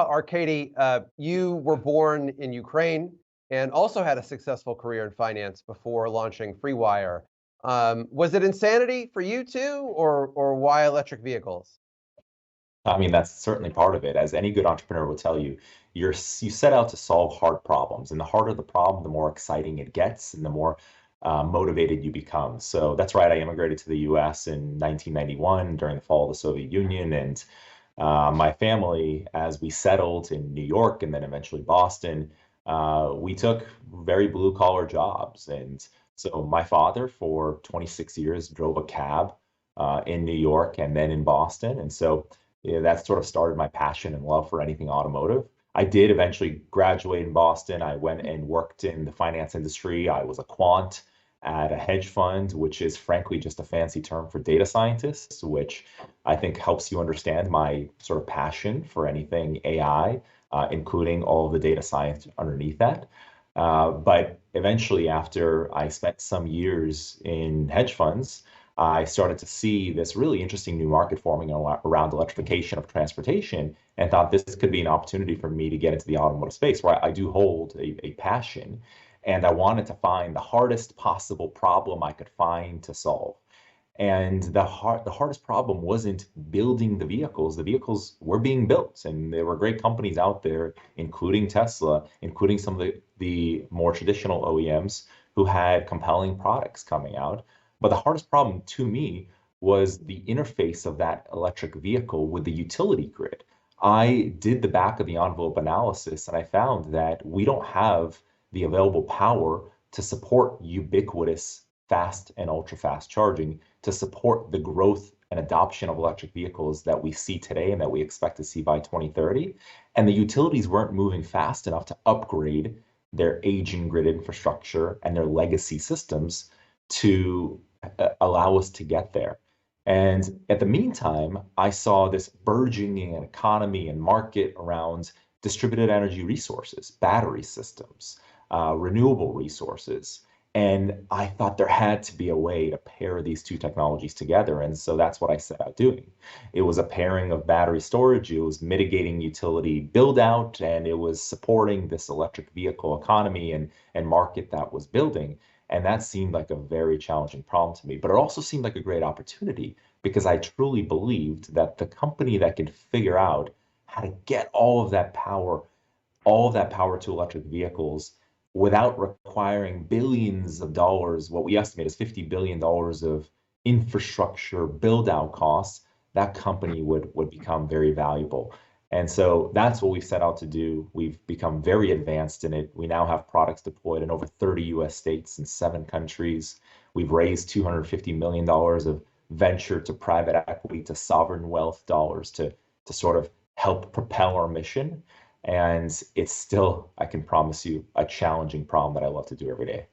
Arcady, you were born in Ukraine and also had a successful career in finance before launching FreeWire. Was it insanity for you too, or why electric vehicles? I mean, that's certainly part of it. As any good entrepreneur will tell you, you set out to solve hard problems, and the harder the problem, the more exciting it gets, and the more motivated you become. So that's right. I immigrated to the U.S. in 1991 during the fall of the Soviet Union, and my family, as we settled in New York and then eventually Boston, we took very blue collar jobs. And so my father, for 26 years, drove a cab in New York and then in Boston. And so that sort of started my passion and love for anything automotive. I did eventually graduate in Boston. I went and worked in the finance industry. I was a quant at a hedge fund, which is frankly just a fancy term for data scientists, which I think helps you understand my sort of passion for anything AI, including all of the data science underneath that. But eventually, after I spent some years in hedge funds, I started to see this really interesting new market forming around electrification of transportation and thought this could be an opportunity for me to get into the automotive space where I do hold a passion. And I wanted to find the hardest possible problem I could find to solve. And the hardest problem wasn't building the vehicles. The vehicles were being built, and there were great companies out there, including Tesla, including some of the more traditional OEMs who had compelling products coming out. But the hardest problem to me was the interface of that electric vehicle with the utility grid. I did the back of the envelope analysis, and I found that we don't have the available power to support ubiquitous fast and ultra fast charging to support the growth and adoption of electric vehicles that we see today and that we expect to see by 2030. And the utilities weren't moving fast enough to upgrade their aging grid infrastructure and their legacy systems to allow us to get there. And at the meantime, I saw this burgeoning economy and market around distributed energy resources, battery systems, renewable resources. And I thought there had to be a way to pair these two technologies together. And so that's what I set out doing. It was a pairing of battery storage, it was mitigating utility build out, and it was supporting this electric vehicle economy and market that was building. And that seemed like a very challenging problem to me, but it also seemed like a great opportunity because I truly believed that the company that could figure out how to get all of that power to electric vehicles without requiring billions of dollars, what we estimate is $50 billion of infrastructure build out costs, that company would become very valuable. And so that's what we set out to do. We've become very advanced in it. We now have products deployed in over 30 US states and 7 countries. We've raised $250 million of venture to private equity to sovereign wealth dollars to sort of help propel our mission. And it's still, I can promise you, a challenging problem that I love to do every day.